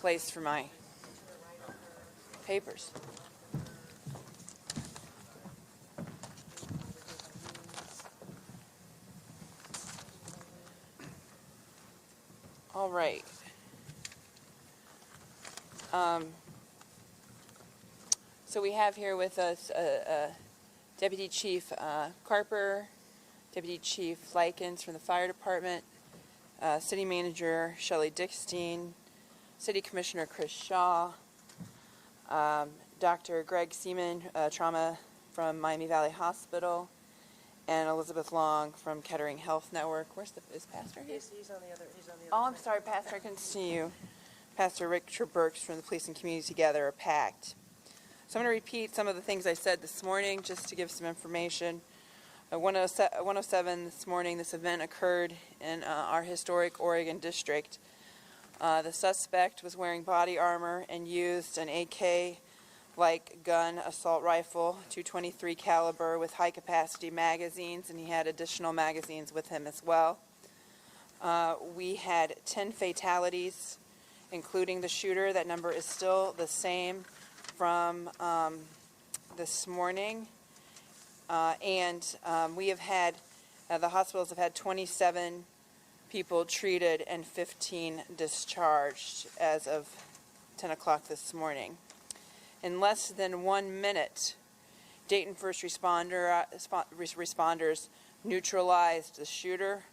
place for my papers. All right. So we have here with us Deputy Chief Carper, Deputy Chief Likens from the Fire Department, City Manager Shelley Dickstein, City Commissioner Chris Shaw, Dr. Greg Seaman, trauma from Miami Valley Hospital, and Elizabeth Long from Kettering Health Network. Is Pastor here? He's on the other. Oh, I'm sorry, Pastor. I couldn't see you. Pastor Richard Burks from the Police and Community Together are packed. So I'm going to repeat some of the things I said this morning just to give some information. At 107 this morning, this event occurred in our historic Oregon district. The suspect was wearing body armor and used an AK-like gun assault rifle, .223 caliber with high-capacity magazines, and he had additional magazines with him as well. We had 10 fatalities, including the shooter. That number is still the same from this morning. We have had, the hospitals have had 27 people treated and 15 discharged as of 10 o'clock this morning. In less than 1 minute, Dayton first responders neutralized the shooter.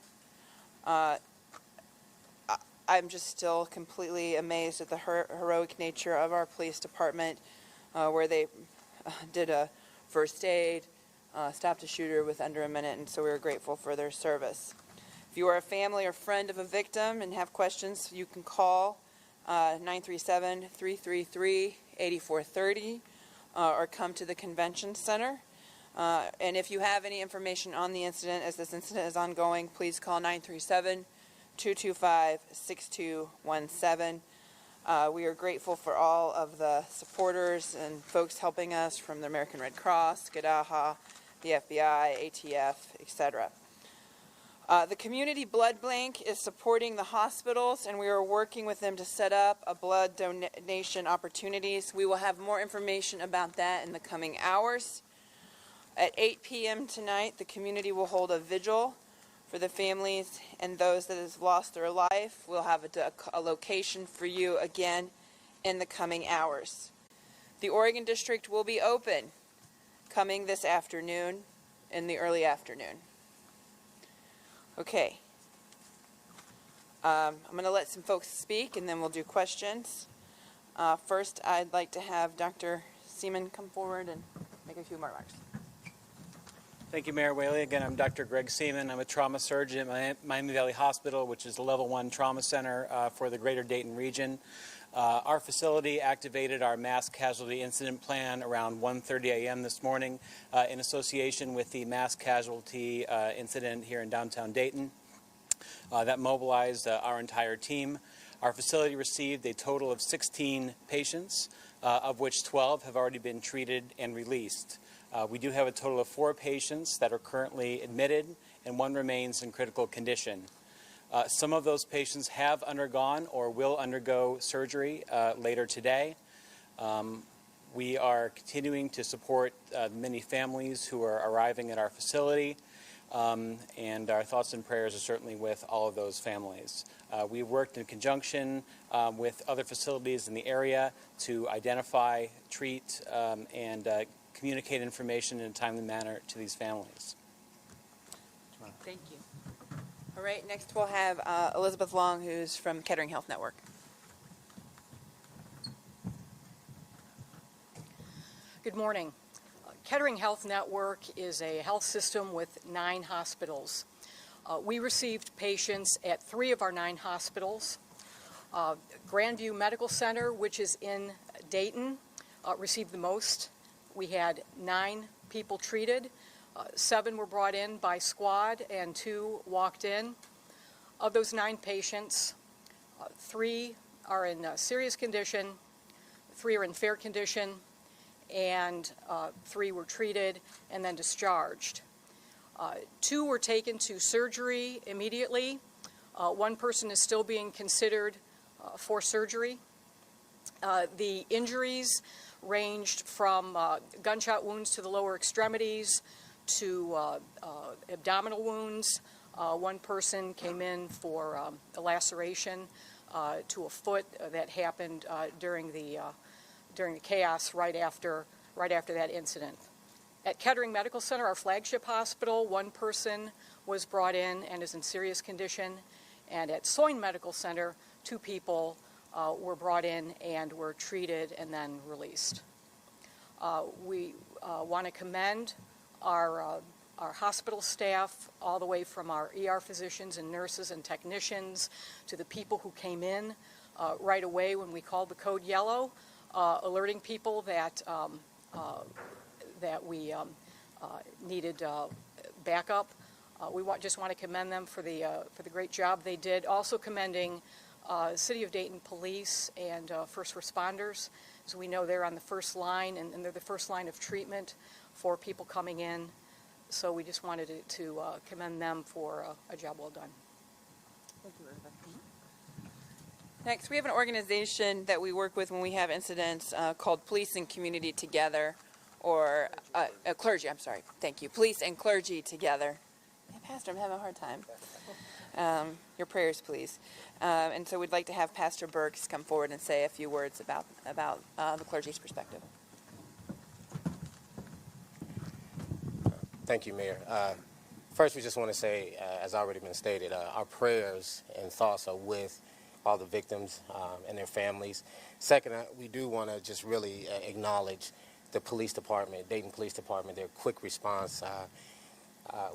I'm just still completely amazed at the heroic nature of our police department, where they did a first aid, stopped a shooter with under a minute, and so we're grateful for their service. If you are a family or friend of a victim and have questions, you can call 937-333-8430 or come to the convention center. And if you have any information on the incident, as this incident is ongoing, please call 937-225-6217. We are grateful for all of the supporters and folks helping us from the American Red Cross, GADAHA, the FBI, ATF, etc. The Community Blood Bank is supporting the hospitals, and we are working with them to set up a blood donation opportunities. We will have more information about that in the coming hours. At 8 p.m. tonight, the community will hold a vigil for the families and those that have lost their life. We'll have a location for you again in the coming hours. The Oregon District will be open coming this afternoon in the early afternoon. Okay. I'm going to let some folks speak and then we'll do questions. First, I'd like to have Dr. Seaman come forward and make a few more remarks. Thank you, Mayor Whaley. Again, I'm Dr. Greg Seaman. I'm a trauma surgeon at Miami Valley Hospital, which is the Level 1 trauma center for the greater Dayton region. Our facility activated our mass casualty incident plan around 1:30 a.m. this morning in association with the mass casualty incident here in downtown Dayton. That mobilized our entire team. Our facility received a total of 16 patients, of which 12 have already been treated and released. We do have a total of 4 patients that are currently admitted, and 1 remains in critical condition. Some of those patients have undergone or will undergo surgery later today. We are continuing to support many families who are arriving at our facility, and our thoughts and prayers are certainly with all of those families. We worked in conjunction with other facilities in the area to identify, treat, and communicate information in a timely manner to these families. Thank you. All right, next we'll have Elizabeth Long, who's from Kettering Health Network. Good morning. Kettering Health Network is a health system with 9 hospitals. We received patients at 3 of our 9 hospitals. Grandview Medical Center, which is in Dayton, received the most. We had 9 people treated. 7 were brought in by squad and 2 walked in. Of those 9 patients, 3 are in serious condition, 3 are in fair condition, and 3 were treated and then discharged. 2 were taken to surgery immediately. 1 person is still being considered for surgery. The injuries ranged from gunshot wounds to the lower extremities to abdominal wounds. One person came in for a laceration to a foot that happened during the chaos right after that incident. At Kettering Medical Center, our flagship hospital, one person was brought in and is in serious condition. And at Soin Medical Center, 2 people were brought in and were treated and then released. We want to commend our hospital staff, all the way from our ER physicians and nurses and technicians to the people who came in right away when we called the code yellow, alerting people that we needed backup. We just want to commend them for the great job they did. Also commending City of Dayton Police and first responders, as we know they're on the first line and they're the first line of treatment for people coming in. So we just wanted to commend them for a job well done. Thank you, Elizabeth. Next, we have an organization that we work with when we have incidents called Police and Community Together, or Clergy, I'm sorry. Thank you. Police and Clergy Together. Yeah, Pastor, I'm having a hard time. Your prayers, please. And so we'd like to have Pastor Burks come forward and say a few words about the clergy's perspective. Thank you, Mayor. First, we just want to say, as already been stated, our prayers and thoughts are with all the victims and their families. Second, we do want to just really acknowledge the police department, Dayton Police Department, their quick response.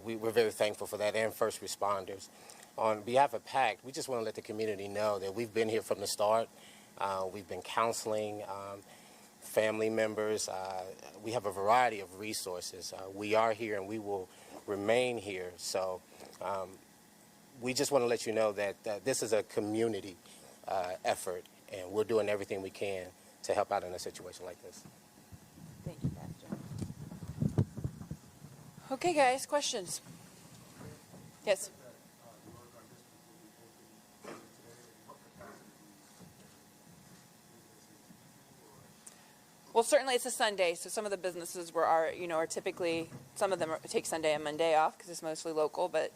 We're very thankful for that, and first responders. On behalf of PACT, we just want to let the community know that we've been here from the start. We've been counseling family members. We have a variety of resources. We are here and we will remain here. So we just want to let you know that this is a community effort, and we're doing everything we can to help out in a situation like this. Thank you, Pastor. Okay, guys, questions? Yes. Well, certainly it's a Sunday, so some of the businesses are typically, some of them take Sunday and Monday off because it's mostly local, but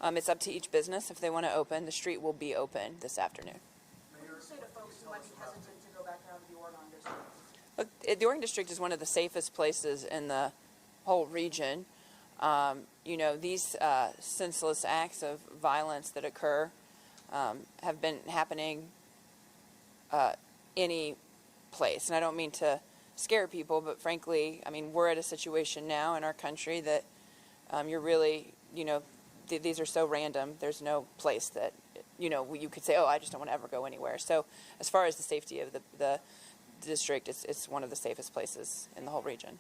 it's up to each business if they want to open. The street will be open this afternoon. Mayor, say to folks who might be hesitant to go back down to the Oregon District. Look, the Oregon District is one of the safest places in the whole region. These senseless acts of violence that occur have been happening any place, and I don't mean to scare people, but frankly, I mean, we're at a situation now in our country that you're really, these are so random. There's no place that, you could say, oh, I just don't want to ever go anywhere. So as far as the safety of the district, it's one of the safest places in the whole region.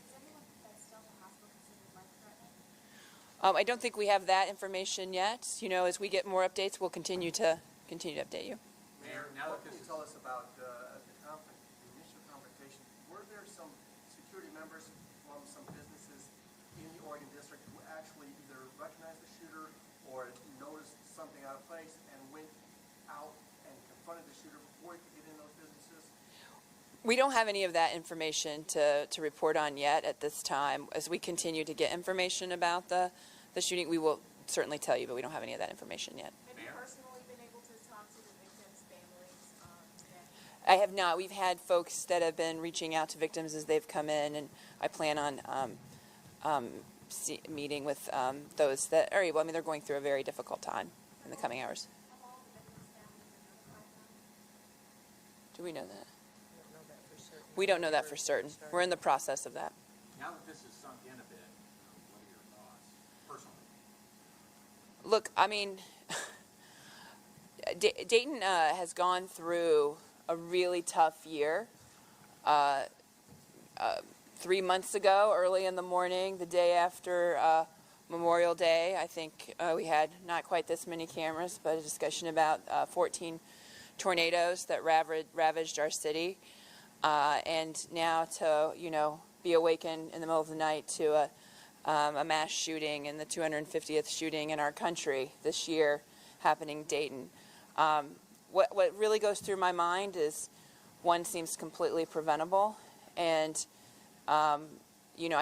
Is anyone that's still in the hospital considered life-threatening? I don't think we have that information yet. As we get more updates, we'll continue to update you. Mayor, now that can you tell us about the initial confrontation? Were there some security members from some businesses in the Oregon District who actually either recognized the shooter or noticed something out of place and went out and confronted the shooter before he could get in those businesses? We don't have any of that information to report on yet at this time. As we continue to get information about the shooting, we will certainly tell you, but we don't have any of that information yet. Have you personally been able to talk to the victims' families today? I have not. We've had folks that have been reaching out to victims as they've come in, and I plan on meeting with those that are able. I mean, they're going through a very difficult time in the coming hours. Have all the victims' families been notified now? Do we know that? We don't know that for certain. We're in the process of that. Now that this has sunk in a bit, what are your thoughts, personally? Look, I mean, Dayton has gone through a really tough year. 3 months ago, early in the morning, the day after Memorial Day, I think we had not quite this many cameras, but a discussion about 14 tornadoes that ravaged our city. And now to, be awakened in the middle of the night to a mass shooting and the 250th shooting in our country this year happening in Dayton. What really goes through my mind is one seems completely preventable. And, I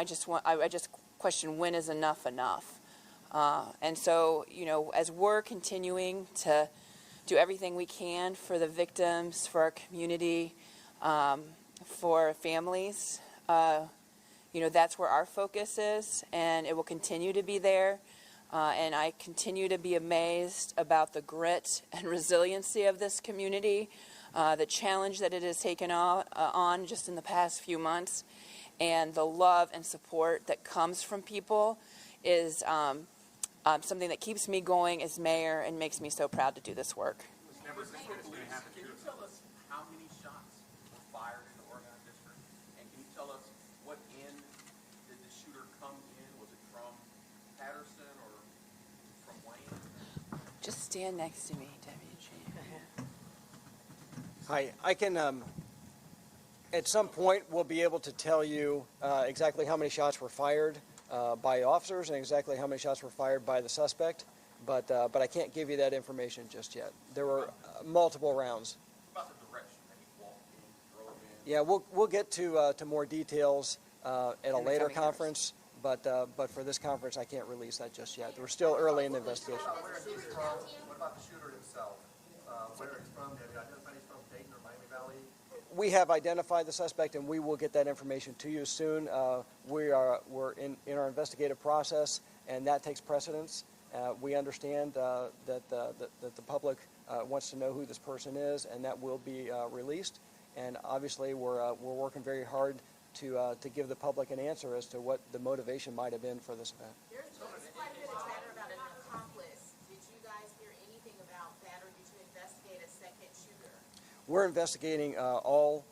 just question, when is enough enough? And so, as we're continuing to do everything we can for the victims, for our community, for families, that's where our focus is, and it will continue to be there. And I continue to be amazed about the grit and resiliency of this community, the challenge that it has taken on just in the past few months, and the love and support that comes from people is something that keeps me going as mayor and makes me so proud to do this work. It's never think that it's going to happen. Can you tell us how many shots were fired in the Oregon district? And can you tell us what end did the shooter come in? Was it from Patterson or from Wayne? Just stand next to me, Deputy Chief. Hi, I can, at some point, we'll be able to tell you exactly how many shots were fired by officers and exactly how many shots were fired by the suspect, but I can't give you that information just yet. There were multiple rounds. About the direction that he walked in, drove in. Yeah, we'll get to more details at a In the later coming conference, but for this conference, I can't release that just yet. We're still early in the investigation. Where he's from, what about the shooter himself? Where he's from, have you identified he's from Dayton or Miami Valley? We have identified the suspect, and we will get that information to you soon. We're in our investigative process, and that takes precedence. We understand that the public wants to know who this person is, and that will be released. And obviously, we're working very hard to give the public an answer as to what the motivation might have been for this event. There's quite a bit of chatter about an accomplice. Did you guys hear anything about that, or did you investigate a second shooter? We're investigating all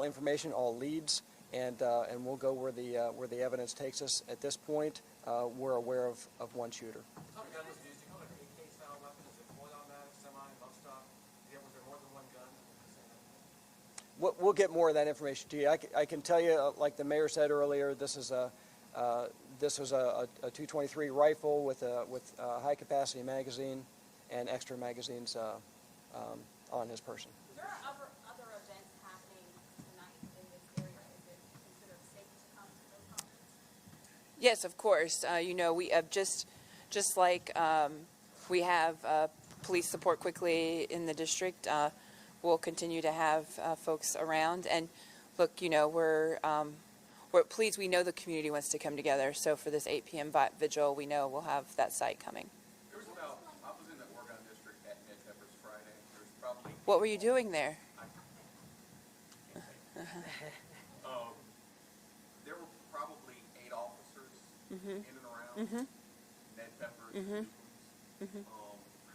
information, all leads, and we'll go where the evidence takes us. At this point, we're aware of one shooter. How many guns was used? Do you know an AK style weapon? Is it fully automatic, semi, bump stock? Was there more than one gun? We'll get more of that information to you. I can tell you, like the mayor said earlier, this was a 223 rifle with a high capacity magazine and extra magazines on his person. There are other events happening tonight in this area. Is it considered safe to come to those conferences? Yes, of course. We have just like we have police support quickly in the district. We'll continue to have folks around. And look, we're pleased. We know the community wants to come together. So for this 8 p.m. vigil, we know we'll have that site coming. There was about, I was in the Oregon district at Mid-Peppers Friday. There's probably, What were you doing there? there were probably 8 officers in and around Mid-Peppers.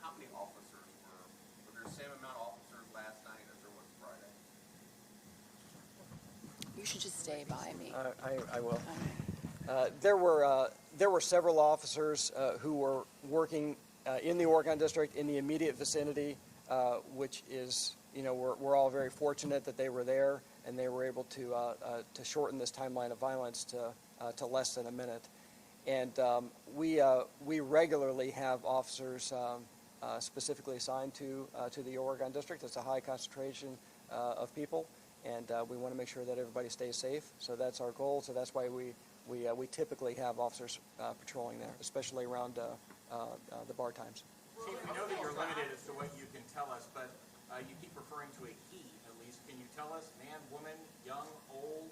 How many officers were there the same amount of officers last night as there was Friday? You should just stay by me. I will. All right. There were several officers who were working in the Oregon district in the immediate vicinity, which is, we're all very fortunate that they were there and they were able to shorten this timeline of violence to less than a minute. And we regularly have officers specifically assigned to the Oregon district. It's a high concentration of people, and we want to make sure that everybody stays safe. So that's our goal. So that's why we typically have officers patrolling there, especially around the bar times. Chief, we know that you're limited as to what you can tell us, but you keep referring to a he, at least. Can you tell us, man, woman, young, old,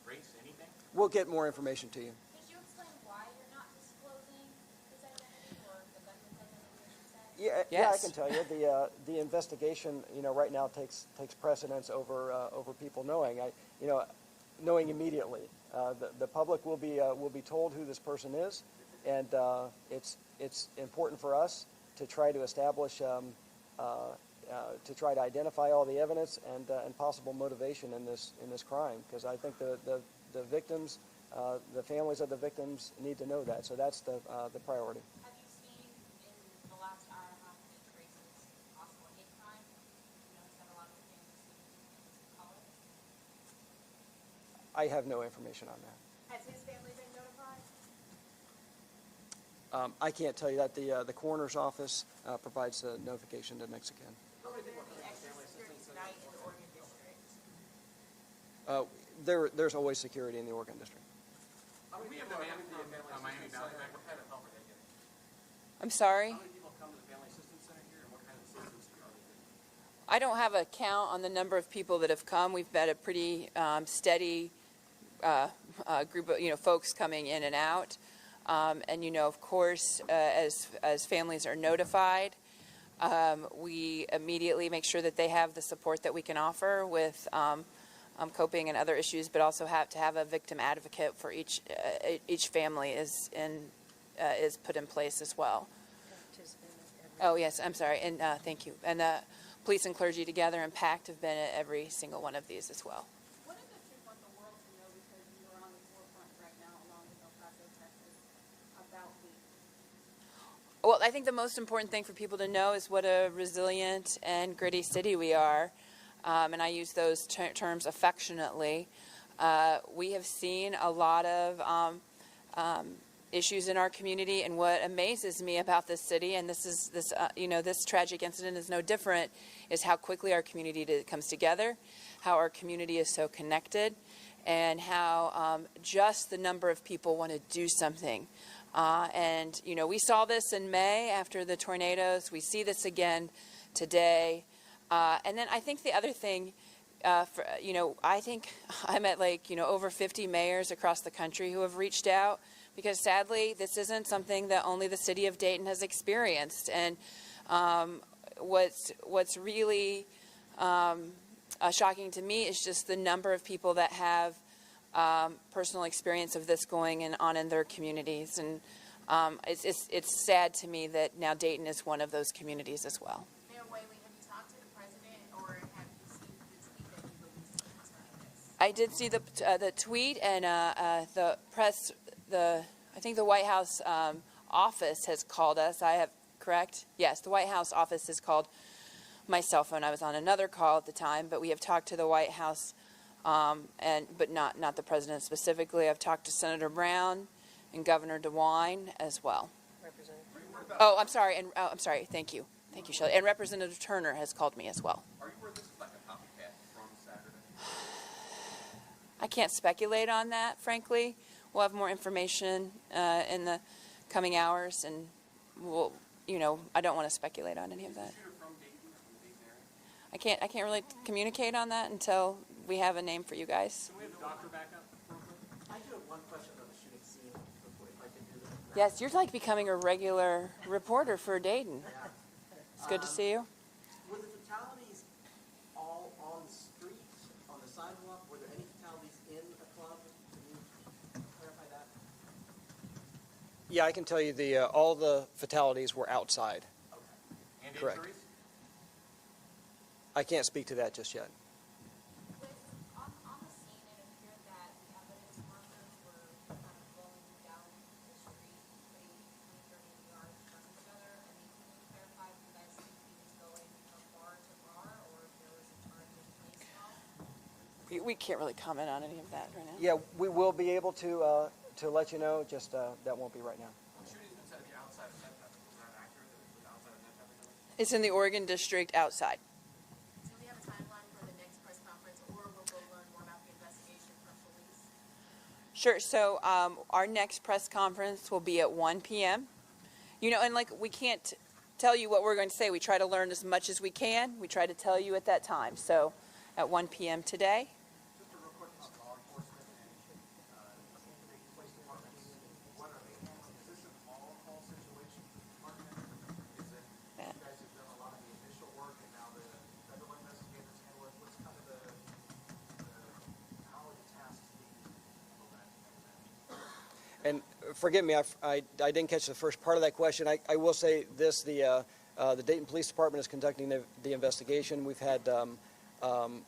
race, anything? We'll get more information to you. Could you explain why you're not disclosing his identity or the victim's identity, I should say? Yeah, I Yes. can tell you the investigation, right now takes precedence over people knowing. Knowing immediately. The public will be told who this person is, and it's important for us to try to establish, to try to identify all the evidence and possible motivation in this crime, because I think the victims, the families of the victims need to know that. So that's the priority. Have you seen in the last hour and a half any traces of possible hate crime? Is that a lot of the things you call it? I have no information on that. Has his family been notified? I can't tell you that. The coroner's office provides the notification to Mexican. Will there be extra security tonight in the Oregon district? There's always security in the Oregon District. How many people are coming to the Miami Valley Bank? What kind of help are they getting? I'm sorry? How many people come to the Family Assistance Center here, and what kind of assistance are they getting? I don't have a count on the number of people that have come. We've had a pretty steady group of folks coming in and out, and of course, as families are notified, we immediately make sure that they have the support that we can offer with coping and other issues, but also have to have a victim advocate for each family is put in place as well. Oh yes, I'm sorry, and thank you. And police and clergy together and PACT have been at every single one of these as well. What is the truth want the world to know, because you are on the forefront right now along with El Paso, Texas, about Dayton? Well, I think the most important thing for people to know is what a resilient and gritty city we are, and I use those terms affectionately. We have seen a lot of issues in our community, and what amazes me about this city, and this tragic incident is no different, is how quickly our community comes together, how our community is so connected, and how just the number of people want to do something. And we saw this in May after the tornadoes. We see this again today. And then I think the other thing, I think I'm at over 50 mayors across the country who have reached out, because sadly this isn't something that only the city of Dayton has experienced. And what's really shocking to me is just the number of people that have personal experience of this going on in their communities. And it's sad to me that now Dayton is one of those communities as well. Mayor Whaley, have you talked to the president, or have you seen the tweet that he released concerning this? I did see the tweet, and the press, I think the White House office has called us. I have, correct? Yes, the White House office has called my cell phone. I was on another call at the time, but we have talked to the White House, but not the president specifically. I've talked to Senator Brown and Governor DeWine as well. Oh, I'm sorry, I'm sorry. Thank you, Shelley. And Representative Turner has called me as well. Are you aware this is like a copycat from Saturday? I can't speculate on that, frankly. We'll have more information in the coming hours, and we'll, I don't want to speculate on any of that. Shooter from Dayton or from the Dayton area? I can't really communicate on that until we have a name for you guys. Can we have the doctor back up real quick? I do have one question on the shooting scene, if I can do that. Yes, you're like becoming a regular reporter for Dayton. It's good to see you. Were the fatalities all on the street, on the sidewalk? Were there any fatalities in a club? Can you clarify that? Yeah, I can tell you all the fatalities were outside. And Correct. injuries? I can't speak to that just yet. On the scene, it appeared that the evidence markers were kind of flowing down the street, pretty 20, 30 yards from each other. I mean, can you clarify if you guys think he was going from bar to bar, or if there was a charge in place at all? We can't really comment on any of that right now. Yeah, we will be able to let you know. Just that won't be right now. The shooting's been said to be outside of Net Pepper. Is that accurate, that it was outside of Net Pepper? It's in the Oregon District outside. Do we have a timeline for the next press conference, or will we learn more about the investigation from police? Sure. So our next press conference will be at 1 p.m. And we can't tell you what we're going to say. We try to learn as much as we can. We try to tell you at that time. So at 1 p.m. today. Just a real quick on law enforcement and police departments. What are they? Is this an all-call situation for the department? Is it, you guys have done a lot of the initial work and now the federal investigators handle it? What's kind of how are the tasks being handled? And forgive me, I didn't catch the first part of that question. I will say this: the Dayton Police Department is conducting the investigation. We've had a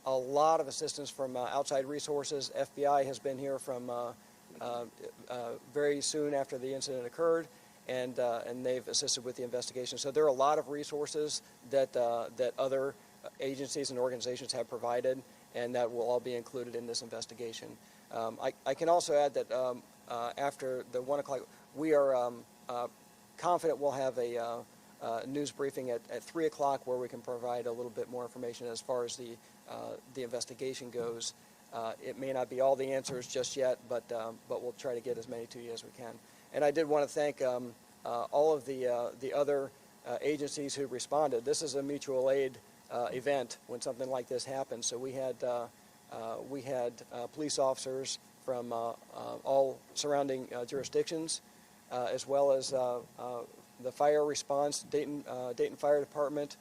lot of assistance from outside resources. FBI has been here from very soon after the incident occurred, and they've assisted with the investigation. So there are a lot of resources that other agencies and organizations have provided, and that will all be included in this investigation. I can also add that after the 1 o'clock, we are confident we'll have a news briefing at 3 o'clock where we can provide a little bit more information as far as the investigation goes. It may not be all the answers just yet, but we'll try to get as many to you as we can. And I did want to thank all of the other agencies who responded. This is a mutual aid event when something like this happens. So we had police officers from all surrounding jurisdictions, as well as the fire response, Dayton Fire Department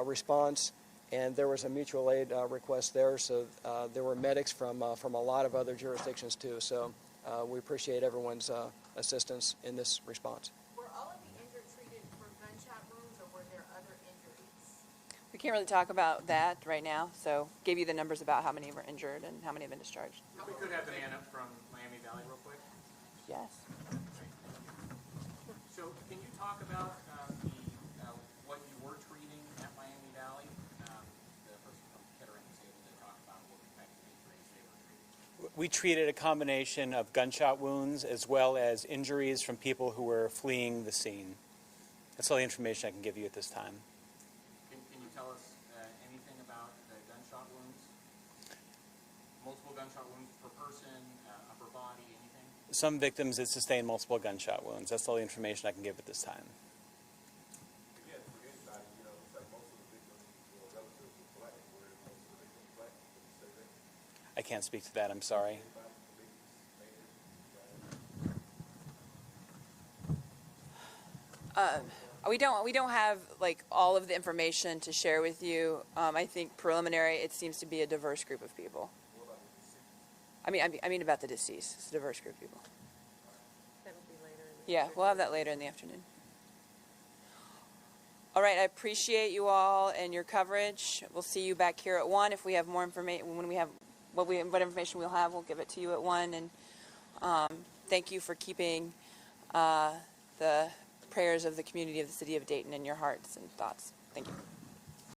response, and there was a mutual aid request there. So there were medics from a lot of other jurisdictions too. So we appreciate everyone's assistance in this response. Were all of the injured treated for gunshot wounds, or were there other injuries? We can't really talk about that right now, so gave you the numbers about how many were injured and how many have been discharged. We could have the man up from Miami Valley real quick. Yes. So can you talk about what you were treating at Miami Valley? The person from Kettering was able to talk about what type of injuries they were treating. We treated a combination of gunshot wounds as well as injuries from people who were fleeing the scene. That's all the information I can give you at this time. Can you tell us anything about the gunshot wounds? Multiple gunshot wounds per person, upper body, anything? Some victims that sustained multiple gunshot wounds. That's all the information I can give at this time. Again, for anybody, you know, it's like most of the victims were relatives of black. Were most of the victims black? Can you say that? I can't speak to that. I'm sorry. We don't have like all of the information to share with you. I think preliminary, it seems to be a diverse group of people. I mean about the deceased. It's a diverse group of people. That'll be later. Yeah, we'll have that later in the afternoon. All right, I appreciate you all and your coverage. We'll see you back here at 1. If we have more information, when we have what information we'll have, we'll give it to you at 1. And thank you for keeping the prayers of the community of the city of Dayton in your hearts and thoughts. Thank you.